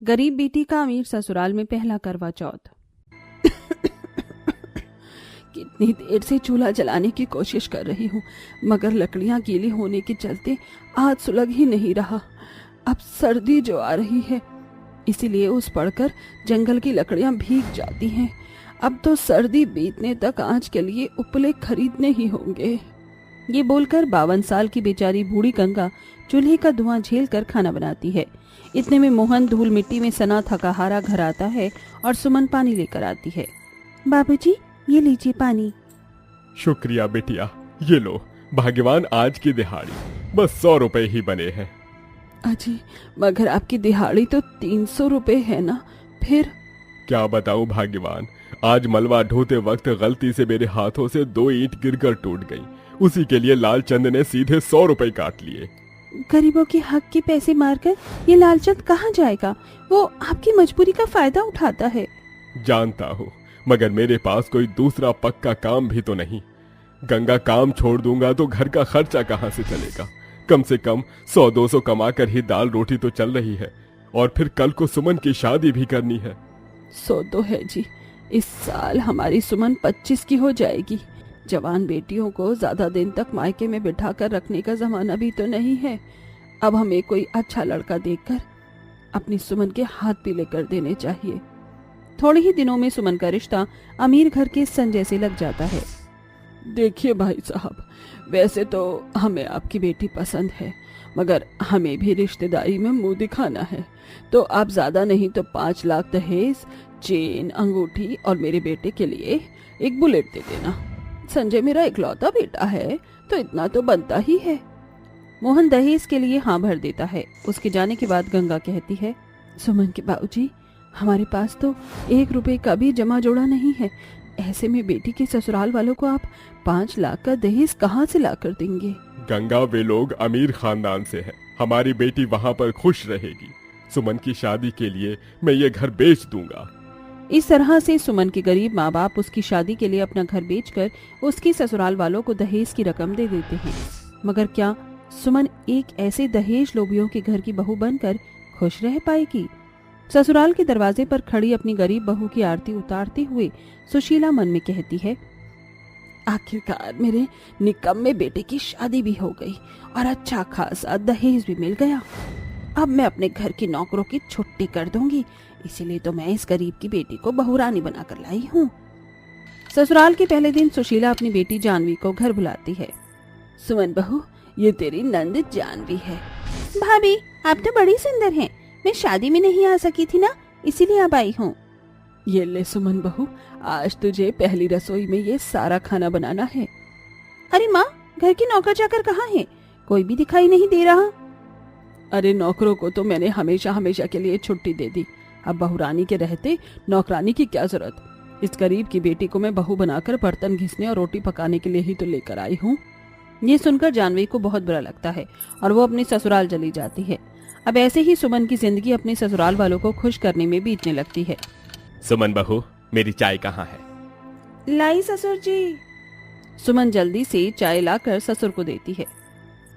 गरीब बेटी का अमीर ससुराल में पहला करवा चौथ। कितनी देर से चूल्हा जलाने की कोशिश कर रही हूँ, मगर लकड़ियाँ गीली होने के चलते आज सुलग ही नहीं रहा। अब सर्दी जो आ रही है, इसीलिए उस पड़कर जंगल की लकड़ियाँ भीग जाती हैं। अब तो सर्दी बीतने तक आँच के लिए उपले खरीदने ही होंगे। ये बोलकर 52 साल की बेचारी बूढ़ी गंगा चूल्हे का धुआं झेल कर खाना बनाती है। इतने में मोहन धूल मिट्टी में सना थकाहारा घर आता है और सुमन पानी लेकर आती है। बाबूजी, ये लीजिए पानी। शुक्रिया बेटिया, ये लो। भाग्यवान आज की दिहाड़ी बस 100 रुपए ही बने हैं। अजी, मगर आपकी दिहाड़ी तो 300 रुपए है ना? फिर क्या बताऊं भाग्यवान, आज मलबा ढोते वक्त गलती से मेरे हाथों से 2 ईंट गिरकर टूट गई। उसी के लिए लालचंद ने सीधे 100 रुपए काट लिए। गरीबों के हक के पैसे मारकर ये लालचंद कहाँ जाएगा? वो आपकी मजबूरी का फायदा उठाता है। जानता हूँ, मगर मेरे पास कोई दूसरा पक्का काम भी तो नहीं। गंगा, काम छोड़ दूंगा तो घर का खर्चा कहाँ से चलेगा? कम से कम 100-200 कमा कर ही दाल रोटी तो चल रही है, और फिर कल को सुमन की शादी भी करनी है। 100 तो है जी, इस साल हमारी सुमन 25 की हो जाएगी। जवान बेटियों को ज्यादा दिन तक मायके में बिठा कर रखने का जमाना भी तो नहीं है। अब हमें कोई अच्छा लड़का देखकर अपनी सुमन के हाथ पीले कर देने चाहिए। थोड़े ही दिनों में सुमन का रिश्ता अमीर घर के संजय से लग जाता है। देखिए भाई साहब, वैसे तो हमें आपकी बेटी पसंद है, मगर हमें भी रिश्तेदारी में मुंह दिखाना है। तो आप ज्यादा नहीं तो 5 लाख दहेज, चेन, अंगूठी और मेरे बेटे के लिए एक बुलेट दे देना। संजय मेरा इकलौता बेटा है, तो इतना तो बनता ही है। मोहन दहेज के लिए हाँ भर देता है। उसके जाने के बाद गंगा कहती है, सुमन के बाबूजी, हमारे पास तो 1 रुपए का भी जमा जोड़ा नहीं है। ऐसे में बेटी के ससुराल वालों को आप 5 लाख का दहेज कहाँ से ला कर देंगे? गंगा, वे लोग अमीर खानदान से हैं। हमारी बेटी वहाँ पर खुश रहेगी। सुमन की शादी के लिए मैं ये घर बेच दूंगा। इस तरह से सुमन के गरीब माँ बाप उसकी शादी के लिए अपना घर बेचकर उसके ससुराल वालों को दहेज की रकम दे देते हैं। मगर क्या सुमन एक ऐसे दहेज लोभियों के घर की बहू बनकर खुश रह पाएगी? ससुराल के दरवाजे पर खड़ी अपनी गरीब बहू की आरती उतारते हुए सुशीला मन में कहती है, आखिरकार मेरे निकम्मे बेटे की शादी भी हो गई और अच्छा खासा दहेज भी मिल गया। अब मैं अपने घर की नौकरों की छुट्टी कर दूंगी। इसीलिए तो मैं इस गरीब की बेटी को बहुरानी बनाकर लाई हूँ। ससुराल के पहले दिन सुशीला अपनी बेटी जानवी को घर बुलाती है। सुमन बहू, ये तेरी नंद जानवी है। भाभी, आप तो बड़ी सुंदर हैं। मैं शादी में नहीं आ सकी थी ना, इसीलिए अब आई हूँ। ये ले सुमन बहू, आज तुझे पहली रसोई में ये सारा खाना बनाना है। अरे माँ, घर के नौकर चाकर कहाँ हैं? कोई भी दिखाई नहीं दे रहा। अरे नौकरों को तो मैंने हमेशा हमेशा के लिए छुट्टी दे दी। अब बहुरानी के रहते नौकरानी की क्या जरूरत? इस गरीब की बेटी को मैं बहू बनाकर बर्तन घिसने और रोटी पकाने के लिए ही तो लेकर आई हूँ। ये सुनकर जानवी को बहुत बुरा लगता है और वो अपने ससुराल चली जाती है। अब ऐसे ही सुमन की जिंदगी अपने ससुराल वालों को खुश करने में बीतने लगती है। सुमन बहू, मेरी चाय कहाँ है? लाई ससुर जी। सुमन जल्दी से चाय लाकर ससुर को देती है।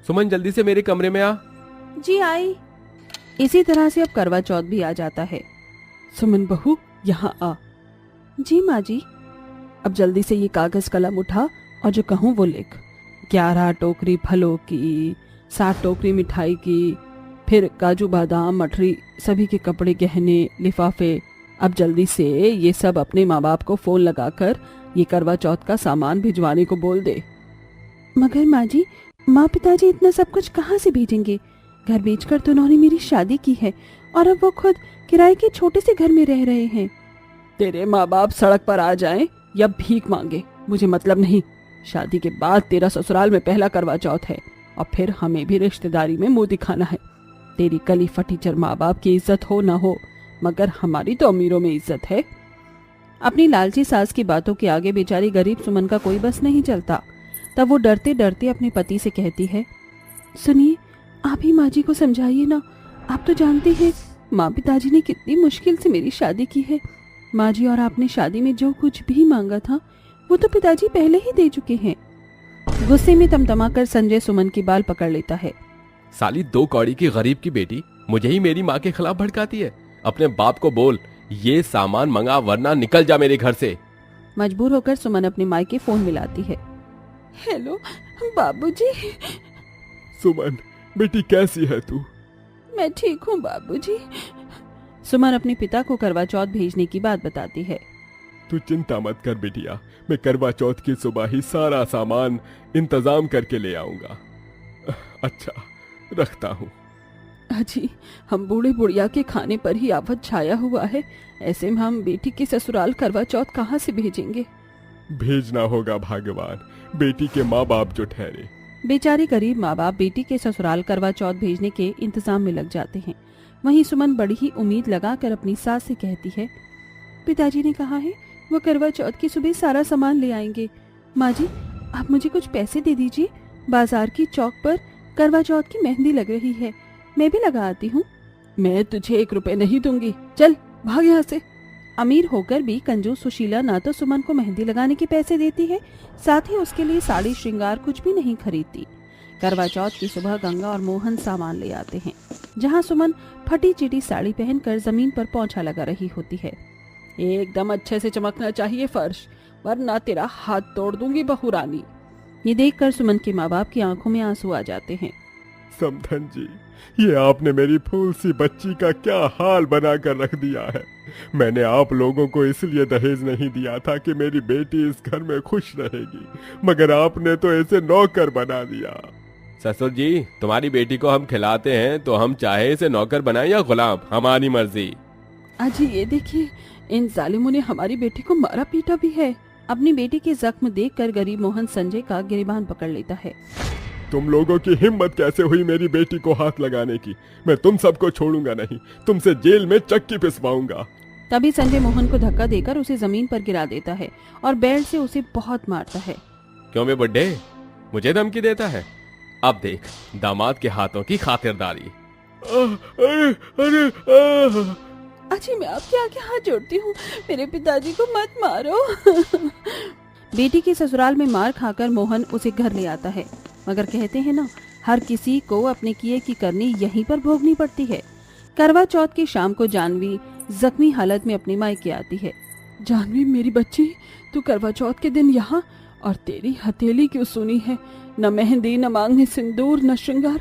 सुमन, जल्दी से मेरे कमरे में आ। जी आई। इसी तरह से अब करवा चौथ भी आ जाता है। सुमन बहू, यहाँ आ। जी माँ जी। अब जल्दी से ये कागज कलम उठा और जो कहूँ वो लिख। 11 टोकरी फलों की, 7 टोकरी मिठाई की, फिर काजू बादाम मठरी, सभी के कपड़े गहने लिफाफे। अब जल्दी से ये सब अपने माँ बाप को फोन लगाकर ये करवा चौथ का सामान भिजवाने को बोल दे। मगर माँ जी, माँ पिताजी इतना सब कुछ कहाँ से भेजेंगे? घर बेचकर तो उन्होंने मेरी शादी की है और अब वो खुद किराए के छोटे से घर में रह रहे हैं। तेरे माँ बाप सड़क पर आ जाएं या भीख मांगे, मुझे मतलब नहीं। शादी के बाद तेरा ससुराल में पहला करवा चौथ है और फिर हमें भी रिश्तेदारी में मुंह दिखाना है। तेरी कली फटीचर माँ बाप की इज्जत हो ना हो, मगर हमारी तो अमीरों में इज्जत है। अपनी लालची सास की बातों के आगे बेचारी गरीब सुमन का कोई बस नहीं चलता। तब वो डरते डरते अपने पति से कहती है, सुनिए, आप ही माँ जी को समझाइए ना। आप तो जानते हैं माँ पिताजी ने कितनी मुश्किल से मेरी शादी की है। माँ जी और आपने शादी में जो कुछ भी मांगा था वो तो पिताजी पहले ही दे चुके हैं। गुस्से में तमतमाकर संजय सुमन की बाल पकड़ लेता है। साली 2 कौड़ी की गरीब की बेटी मुझे ही मेरी माँ के खिलाफ भड़काती है। अपने बाप को बोल ये सामान मंगा वरना निकल जा मेरे घर से। मजबूर होकर सुमन अपने मायके फोन मिलाती है। हेलो बाबूजी। सुमन बेटी कैसी है तू? मैं ठीक हूँ बाबूजी। सुमन अपने पिता को करवा चौथ भेजने की बात बताती है। तू चिंता मत कर बिटिया, मैं करवा चौथ की सुबह ही सारा सामान इंतजाम करके ले आऊंगा। अच्छा रखता हूँ। अजी हम बूढ़े बुढ़िया के खाने पर ही आफत छाया हुआ है, ऐसे में हम बेटी के ससुराल करवा चौथ कहाँ से भेजेंगे? भेजना होगा भगवान, बेटी के माँ बाप जो ठहरे। बेचारे गरीब माँ बाप बेटी के ससुराल करवा चौथ भेजने के इंतजाम में लग जाते हैं। वहीं सुमन बड़ी ही उम्मीद लगाकर अपनी सास से कहती है, पिताजी ने कहा है वो करवा चौथ की सुबह सारा सामान ले आएंगे। माँ जी आप मुझे कुछ पैसे दे दीजिए, बाजार की चौक पर करवा चौथ की मेहंदी लग रही है, मैं भी लगा आती हूँ। मैं तुझे 1 रुपए नहीं दूंगी, चल भाग यहाँ से। अमीर होकर भी कंजूस सुशीला ना तो सुमन को मेहंदी लगाने के पैसे देती है, साथ ही उसके लिए साड़ी श्रृंगार कुछ भी नहीं खरीदती। करवा चौथ की सुबह गंगा और मोहन सामान ले आते हैं, जहाँ सुमन फटी चिटी साड़ी पहनकर जमीन पर पोंछा लगा रही होती है। एकदम अच्छे से चमकना चाहिए फर्श, वरना तेरा हाथ तोड़ दूंगी बहू रानी। ये देखकर सुमन के माँ बाप की आंखों में आंसू आ जाते हैं। समधन जी, ये आपने मेरी फूल सी बच्ची का क्या हाल बना कर रख दिया है। मैंने आप लोगों को इसलिए दहेज नहीं दिया था कि मेरी बेटी इस घर में खुश रहेगी, मगर आपने तो ऐसे नौकर बना दिया। ससुर जी, तुम्हारी बेटी को हम खिलाते हैं तो हम चाहे इसे नौकर बनाए या गुलाम, हमारी मर्जी। अजी ये देखिए, इन जालिमों ने हमारी बेटी को मारा पीटा भी है। अपनी बेटी के जख्म देखकर गरीब मोहन संजय का गिरबान पकड़ लेता है। तुम लोगों की हिम्मत कैसे हुई मेरी बेटी को हाथ लगाने की? मैं तुम सबको छोड़ूंगा नहीं, तुमसे जेल में चक्की पिसवाऊंगा। तभी संजय मोहन को धक्का देकर उसे जमीन पर गिरा देता है और बेल्ट से उसे बहुत मारता है। क्यों बे बुड्ढे, मुझे धमकी देता है? अब देख दामाद के हाथों की खातिरदारी। अरे अजी मैं आपके आगे हाथ जोड़ती हूँ, मेरे पिताजी को मत मारो। बेटी के ससुराल में मार खाकर मोहन उसे घर ले आता है, मगर कहते हैं ना, हर किसी को अपने किए की करनी यहीं पर भोगनी पड़ती है। करवा चौथ की शाम को जानवी जख्मी हालत में अपनी मायके आती है। जानवी मेरी बच्ची, तू करवा चौथ के दिन यहाँ, और तेरी हथेली क्यों सुनी है? न मेहंदी, न मांग में सिंदूर, न श्रृंगार,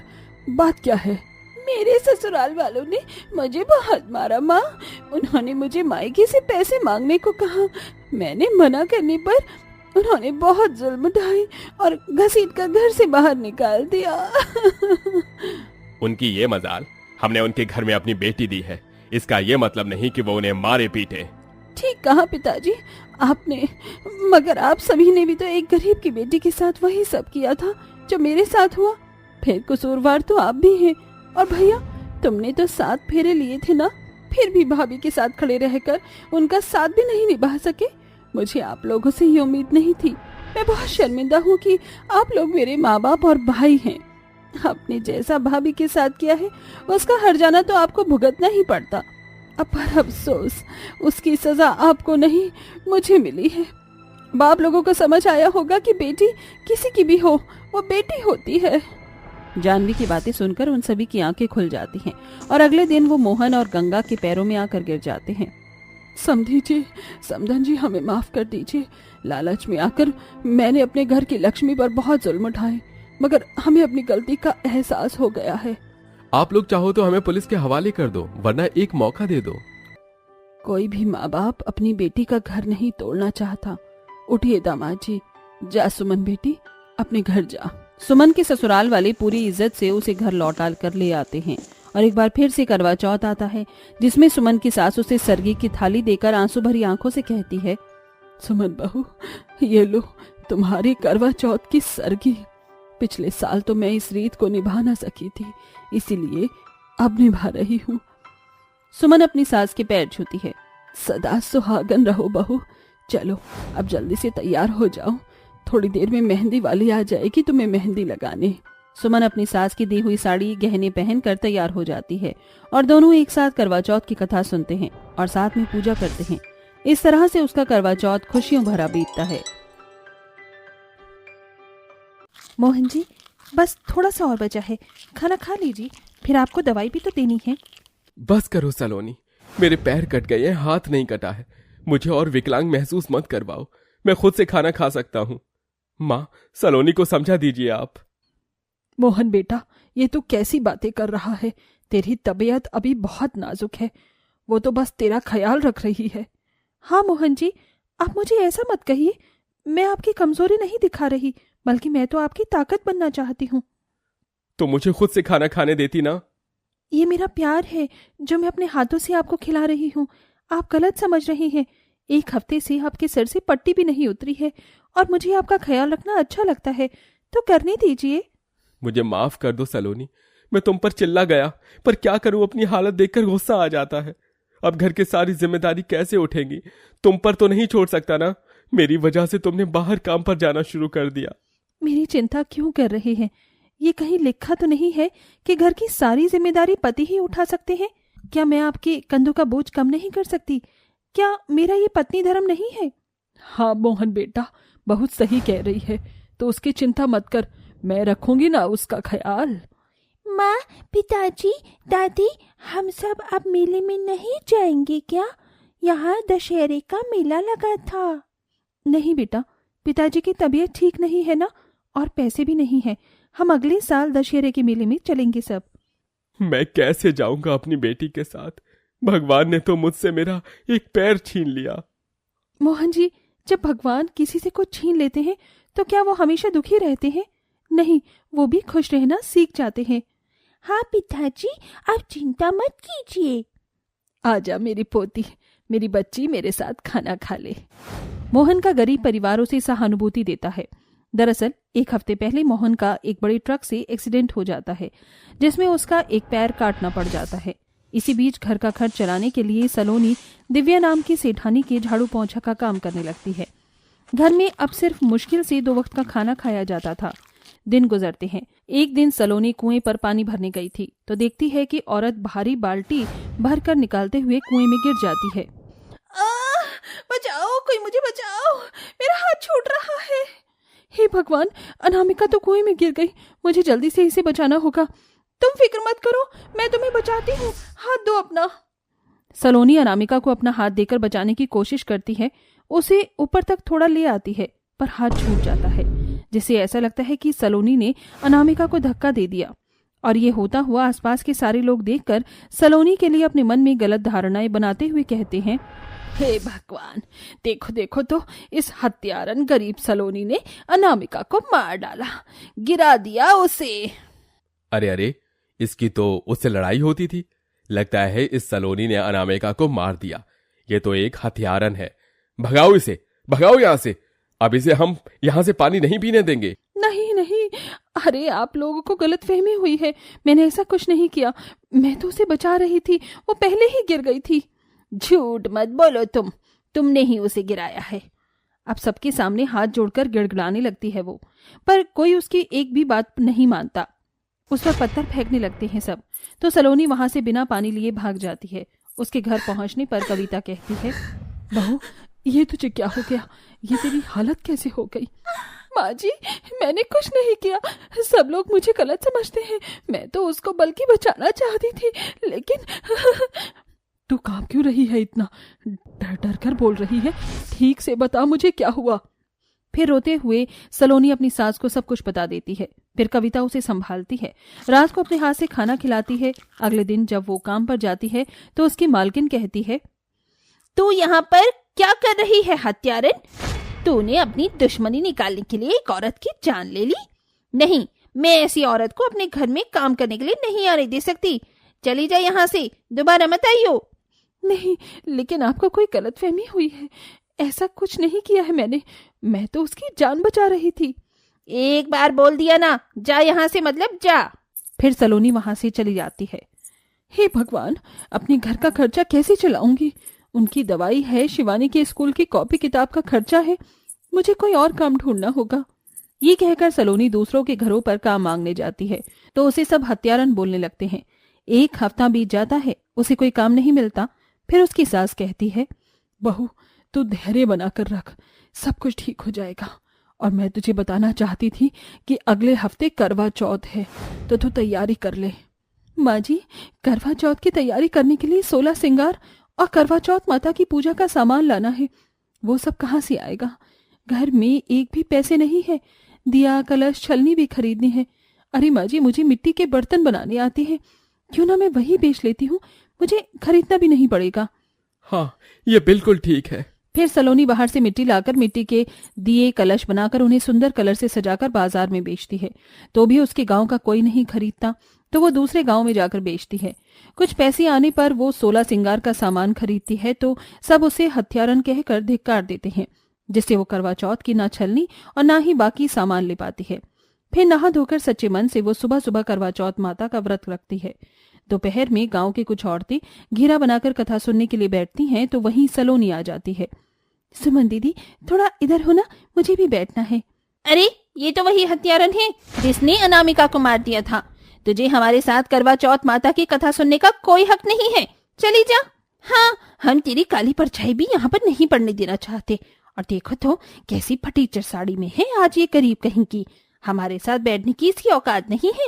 बात क्या है? मेरे ससुराल वालों ने मुझे बहुत मारा माँ, उन्होंने मुझे मायके से पैसे मांगने को कहा। मैंने मना करने पर उन्होंने बहुत जुल्म ढाए और घसीट कर घर से बाहर निकाल दिया। उनकी ये मजाल, हमने उनके घर में अपनी बेटी दी है, इसका ये मतलब नहीं कि वो उन्हें मारे पीटे। ठीक कहा पिताजी आपने, मगर आप सभी ने भी तो एक गरीब की बेटी के साथ वही सब किया था जो मेरे साथ हुआ। फिर कसूरवार तो आप भी हैं। और भैया, तुमने तो 7 फेरे लिए थे ना, फिर भी भाभी के साथ खड़े रहकर उनका साथ भी नहीं निभा सके। मुझे आप लोगों से ये उम्मीद नहीं थी। मैं बहुत शर्मिंदा हूँ कि आप लोग मेरे माँ बाप और भाई हैं। आपने जैसा भाभी के साथ किया है उसका हर्जाना तो आपको भुगतना ही पड़ता। अब पर अफसोस, उसकी सजा आपको नहीं मुझे मिली है। बाप लोगों को समझ आया होगा कि बेटी किसी की भी हो, वो बेटी होती है। जानवी की बातें सुनकर उन सभी की आंखें खुल जाती हैं और अगले दिन वो मोहन और गंगा के पैरों में आकर गिर जाते हैं। समझिए समधन जी, हमें माफ कर दीजिए। लालच में आकर मैंने अपने घर की लक्ष्मी पर बहुत जुल्म उठाए, मगर हमें अपनी गलती का एहसास हो गया है। आप लोग चाहो तो हमें पुलिस के हवाले कर दो, वरना एक मौका दे दो। कोई भी माँ बाप अपनी बेटी का घर नहीं तोड़ना चाहता। उठिए दामाद जी, जा सुमन बेटी, अपने घर जा। सुमन के ससुराल वाले पूरी इज्जत से उसे घर लौटा कर ले आते हैं और एक बार फिर से करवा चौथ आता है, जिसमें सुमन की सास उसे सरगी की थाली देकर आंसू भरी आंखों से कहती है, सुमन बहू, ये लो तुम्हारी करवा चौथ की सरगी। पिछले साल तो मैं इस रीत को निभा न सकी थी, इसीलिए अब निभा रही हूँ। सुमन अपनी सास के पैर छूती है। सदा सुहागन रहो बहू। चलो अब जल्दी से तैयार हो जाओ, थोड़ी देर में मेहंदी वाली आ जाएगी तुम्हें मेहंदी लगाने। सुमन अपनी सास की दी हुई साड़ी गहने पहनकर तैयार हो जाती है और दोनों एक साथ करवा चौथ की कथा सुनते हैं और साथ में पूजा करते हैं। इस तरह से उसका करवा चौथ खुशियों भरा बीतता है। मोहन जी, बस थोड़ा सा और बचा है, खाना खा लीजिए, फिर आपको दवाई भी तो देनी है। बस करो सलोनी, मेरे पैर कट गए हैं, हाथ नहीं कटा है। मुझे और विकलांग महसूस मत करवाओ, मैं खुद से खाना खा सकता हूँ। माँ, सलोनी को समझा दीजिए आप। मोहन बेटा, ये तू कैसी बातें कर रहा है? तेरी तबीयत अभी बहुत नाजुक है, वो तो बस तेरा ख्याल रख रही है। हाँ मोहन जी, आप मुझे ऐसा मत कहिए, मैं आपकी कमजोरी नहीं दिखा रही, बल्कि मैं तो आपकी ताकत बनना चाहती हूँ। तो मुझे खुद से खाना खाने देती ना। ये मेरा प्यार है जो मैं अपने हाथों से आपको खिला रही हूँ। आप गलत समझ रही हैं। 1 हफ्ते से आपके सर से पट्टी भी नहीं उतरी है और मुझे आपका ख्याल रखना अच्छा लगता है, तो करने दीजिए। मुझे माफ कर दो सलोनी, मैं तुम पर चिल्ला गया, पर क्या करूं, अपनी हालत देखकर गुस्सा आ जाता है। अब घर की सारी जिम्मेदारी कैसे उठेंगी? तुम पर तो नहीं छोड़ सकता ना। मेरी वजह से तुमने बाहर काम पर जाना शुरू कर दिया। मेरी चिंता क्यों कर रहे हैं? ये कहीं लिखा तो नहीं है कि घर की सारी जिम्मेदारी पति ही उठा सकते हैं? क्या मैं आपके कंधों का बोझ कम नहीं कर सकती? क्या मेरा ये पत्नी धर्म नहीं है? हाँ मोहन बेटा, बहुत सही कह रही है, तो उसकी चिंता मत कर, मैं रखूंगी ना उसका ख्याल। माँ, पिताजी, दादी, हम सब अब मेले में नहीं जाएंगे क्या? यहाँ दशहरे का मेला लगा था। नहीं बेटा, पिताजी की तबीयत ठीक नहीं है ना, और पैसे भी नहीं है। हम अगले साल दशहरे के मेले में चलेंगे सब। मैं कैसे जाऊंगा अपनी बेटी के साथ? भगवान ने तो मुझसे मेरा एक पैर छीन लिया। मोहन जी, जब भगवान किसी से कुछ छीन लेते हैं तो क्या वो हमेशा दुखी रहते हैं? नहीं, वो भी खुश रहना सीख जाते हैं। हाँ पिताजी, आप चिंता मत कीजिए। आजा मेरी पोती, मेरी बच्ची मेरे साथ खाना खा ले। मोहन का गरीब परिवार उसे सहानुभूति देता है। दरअसल 1 हफ्ते पहले मोहन का एक बड़े ट्रक से एक्सीडेंट हो जाता है, जिसमें उसका एक पैर काटना पड़ जाता है। इसी बीच घर का खर्च चलाने के लिए सलोनी दिव्या नाम की सेठानी के झाड़ू पोंछा का काम करने लगती है। घर में अब सिर्फ मुश्किल से 2 वक्त का खाना खाया जाता था। दिन गुजरते हैं। एक दिन सलोनी कुएं पर पानी भरने गई थी तो देखती है कि औरत भारी बाल्टी भरकर निकालते हुए कुएं में गिर जाती है। बचाओ, कोई मुझे बचाओ, मेरा हाथ छूट रहा है। हे भगवान, अनामिका तो कुएं में गिर गई, मुझे जल्दी से इसे बचाना होगा। तुम फिक्र मत करो, मैं तुम्हें बचाती हूँ, हाथ दो अपना। सलोनी अनामिका को अपना हाथ देकर बचाने की कोशिश करती है, उसे ऊपर तक थोड़ा ले आती है, पर हाथ छूट जाता है, जिससे ऐसा लगता है कि सलोनी ने अनामिका को धक्का दे दिया। और ये होता हुआ आसपास के सारे लोग देखकर सलोनी के लिए अपने मन में गलत धारणाएं बनाते हुए कहते हैं, हे भगवान, देखो देखो तो इस हत्यारन गरीब सलोनी ने अनामिका को मार डाला, गिरा दिया उसे। अरे अरे, इसकी तो उससे लड़ाई होती थी। लगता है इस सलोनी ने अनामिका को मार दिया। ये तो एक हत्यारन है। भगाओ इसे, भगाओ यहाँ से। अब इसे हम यहाँ से पानी नहीं पीने देंगे। नहीं नहीं, अरे आप लोगों को गलतफहमी हुई है, मैंने ऐसा कुछ नहीं किया, मैं तो उसे बचा रही थी, वो पहले ही गिर गई थी। झूठ मत बोलो, तुमने ही उसे गिराया है। अब सबके सामने हाथ जोड़कर गिड़गिड़ाने लगती है वो, पर कोई उसकी एक भी बात नहीं मानता। उस पर पत्थर फेंकने लगते हैं सब, तो सलोनी वहां से बिना पानी लिए भाग जाती है। उसके घर पहुंचने पर कविता कहती है, बहू, ये तुझे क्या हो गया? ये तेरी हालत कैसे हो गई? माँ जी, मैंने कुछ नहीं किया, सब लोग मुझे गलत समझते हैं, मैं तो उसको बल्कि बचाना चाहती थी, लेकिन तू कांप क्यों रही है इतना? डर डर कर बोल रही है, ठीक से बता मुझे क्या हुआ। फिर रोते हुए सलोनी अपनी सास को सब कुछ बता देती है। फिर कविता उसे संभालती है, रात को अपने हाथ से खाना खिलाती है। अगले दिन जब वो काम पर जाती है तो उसकी मालकिन कहती है, तू यहाँ पर क्या कर रही है हत्यारन? तूने अपनी दुश्मनी निकालने के लिए एक औरत की जान ले ली? नहीं, मैं ऐसी औरत को अपने घर में काम करने के लिए नहीं आने दे सकती। चली जा यहाँ से, दोबारा मत आइयो। नहीं, लेकिन आपको कोई गलतफहमी हुई है, ऐसा कुछ नहीं किया है मैंने, मैं तो उसकी जान बचा रही थी। एक बार बोल दिया ना, जा यहाँ से, मतलब जा। फिर सलोनी वहां से चली जाती है। हे भगवान, अपने घर का खर्चा कैसे चलाऊंगी? उनकी दवाई है, शिवानी के स्कूल की कॉपी किताब का खर्चा है, मुझे कोई और काम ढूंढना होगा। ये कहकर सलोनी दूसरों के घरों पर काम मांगने जाती है तो उसे सब हत्यारन बोलने लगते हैं। 1 हफ्ता बीत जाता है, उसे कोई काम नहीं मिलता। फिर उसकी सास कहती है, बहू, तू धैर्य बनाकर रख, सब कुछ ठीक हो जाएगा। और मैं तुझे बताना चाहती थी कि अगले हफ्ते करवा चौथ है, तो तू तैयारी कर ले। माँ जी, करवा चौथ की तैयारी करने के लिए 16 सिंगार और करवा चौथ माता की पूजा का सामान लाना है। वो सब कहाँ से आएगा? घर में एक भी पैसे नहीं है। दिया, कलश, छलनी भी खरीदनी है। अरे माँ जी, मुझे मिट्टी के बर्तन बनाने आते हैं, क्यों ना मैं वही बेच लेती हूँ, मुझे खरीदना भी नहीं पड़ेगा। हाँ, ये बिल्कुल ठीक है। फिर सलोनी बाहर से मिट्टी लाकर मिट्टी के दिए, कलश बनाकर उन्हें सुंदर कलर से सजाकर बाजार में बेचती है। तो भी उसके गांव का कोई नहीं खरीदता, तो वो दूसरे गांव में जाकर बेचती है। कुछ पैसे आने पर वो 16 सिंगार का सामान खरीदती है, तो सब उसे हत्यारन कहकर धिक्कार देते हैं, जिससे वो करवा चौथ की ना छलनी और ना ही बाकी सामान ले पाती है। फिर नहा धोकर सच्चे मन से वो सुबह सुबह करवा चौथ माता का व्रत रखती है। दोपहर में गांव की कुछ औरतें घेरा बनाकर कथा सुनने के लिए बैठती हैं, तो वहीं सलोनी आ जाती है। सुमन दीदी, थोड़ा इधर हो ना, मुझे भी बैठना है। अरे, ये तो वही हत्यारन है जिसने अनामिका को मार दिया था। तुझे हमारे साथ करवा चौथ माता की कथा सुनने का कोई हक नहीं है, चली जा। हाँ, हम तेरी काली परछाई भी यहाँ पर नहीं पड़ने देना चाहते। और देखो तो कैसी फटीचर साड़ी में है आज ये गरीब कहीं की। हमारे साथ बैठने की इसकी औकात नहीं है।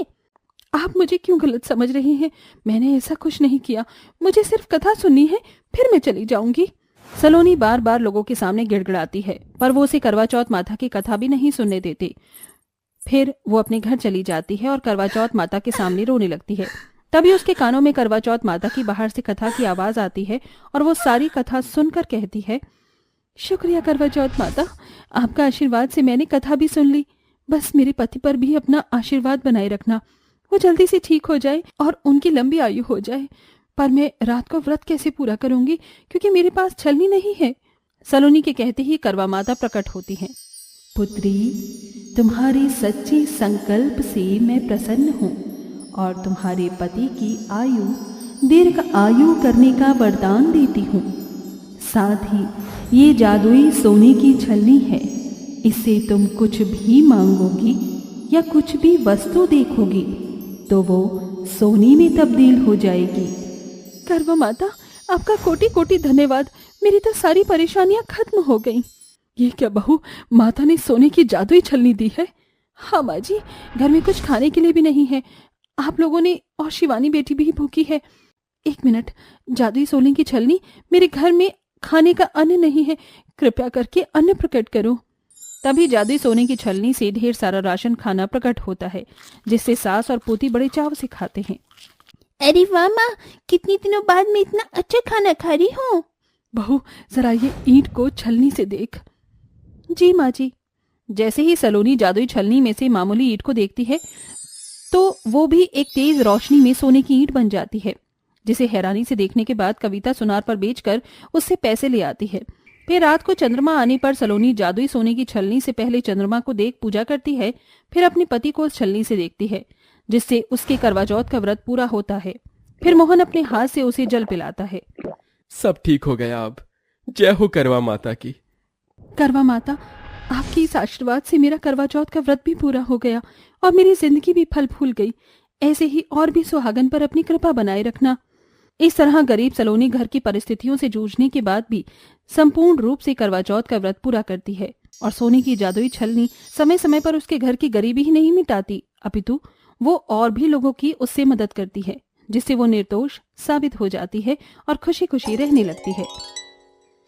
आप मुझे क्यों गलत समझ रहे हैं? मैंने ऐसा कुछ नहीं किया, मुझे सिर्फ कथा सुननी है, फिर मैं चली जाऊंगी। सलोनी बार बार लोगों के सामने गिड़गिड़ाती है, पर वो उसे करवा चौथ माता की कथा भी नहीं सुनने देते। फिर वो अपने घर चली जाती है और करवा चौथ माता के सामने रोने लगती है। तभी उसके कानों में करवा चौथ माता की बाहर से कथा की आवाज आती है और वो सारी कथा सुनकर कहती है, शुक्रिया करवा चौथ माता, आपका आशीर्वाद से मैंने कथा भी सुन ली। बस मेरे पति पर भी अपना आशीर्वाद बनाए रखना, वो जल्दी से ठीक हो जाए और उनकी लंबी आयु हो जाए। पर मैं रात को व्रत कैसे पूरा करूंगी, क्योंकि मेरे पास छलनी नहीं है। सलोनी के कहते ही करवा माता प्रकट होती हैं। पुत्री, तुम्हारे सच्चे संकल्प से मैं प्रसन्न हूँ और तुम्हारे पति की आयु दीर्घ आयु करने का वरदान देती हूँ। साथ ही ये जादुई सोने की छलनी है, इससे तुम कुछ भी मांगोगी या कुछ भी वस्तु देखोगी तो वो सोने में तब्दील हो जाएगी। करवा माता, आपका कोटि कोटि धन्यवाद, मेरी तो सारी परेशानियां खत्म हो गईं। ये क्या बहू, माता ने सोने की जादुई छलनी दी है? हाँ माँ जी, घर में कुछ खाने के लिए भी नहीं है, आप लोगों ने और शिवानी बेटी भी भूखी है। 1 मिनट, जादुई सोने की छलनी, मेरे घर में खाने का अन्न नहीं है, कृपया करके अन्न प्रकट करो। तभी जादुई सोने की छलनी से ढेर सारा राशन खाना प्रकट होता है, जिससे सास और पोती बड़े चाव से खाते हैं। अरे वाह माँ, कितने दिनों बाद मैं इतना अच्छा खाना खा रही हूँ। बहू, जरा ये ईंट को छलनी से देख। जी माँ जी। जैसे ही सलोनी जादुई छलनी में से मामूली ईंट को देखती है, तो वो भी एक तेज रोशनी में सोने की ईंट बन जाती है, जिसे हैरानी से देखने के बाद कविता सुनार पर बेचकर उससे पैसे ले आती है। फिर रात को चंद्रमा आने पर सलोनी जादुई सोने की छलनी से पहले चंद्रमा को देख पूजा करती है, फिर अपने पति को उस छलनी से देखती है, जिससे उसके करवा चौथ का व्रत पूरा होता है। फिर मोहन अपने हाथ से उसे जल पिलाता है। सब ठीक हो गया अब, जय हो करवा माता की। करवा माता, आपके इस आशीर्वाद से मेरा करवा चौथ का व्रत भी पूरा हो गया और मेरी जिंदगी भी फल फूल गई। ऐसे ही और भी सुहागन पर अपनी कृपा बनाए रखना। इस तरह गरीब सलोनी घर की परिस्थितियों से जूझने के बाद भी संपूर्ण रूप से करवा चौथ का व्रत पूरा करती है और सोने की जादुई छलनी समय समय पर उसके घर की गरीबी ही नहीं मिटाती, अपितु वो और भी लोगों की उससे मदद करती है, जिससे वो निर्दोष साबित हो जाती है और खुशी खुशी रहने लगती है।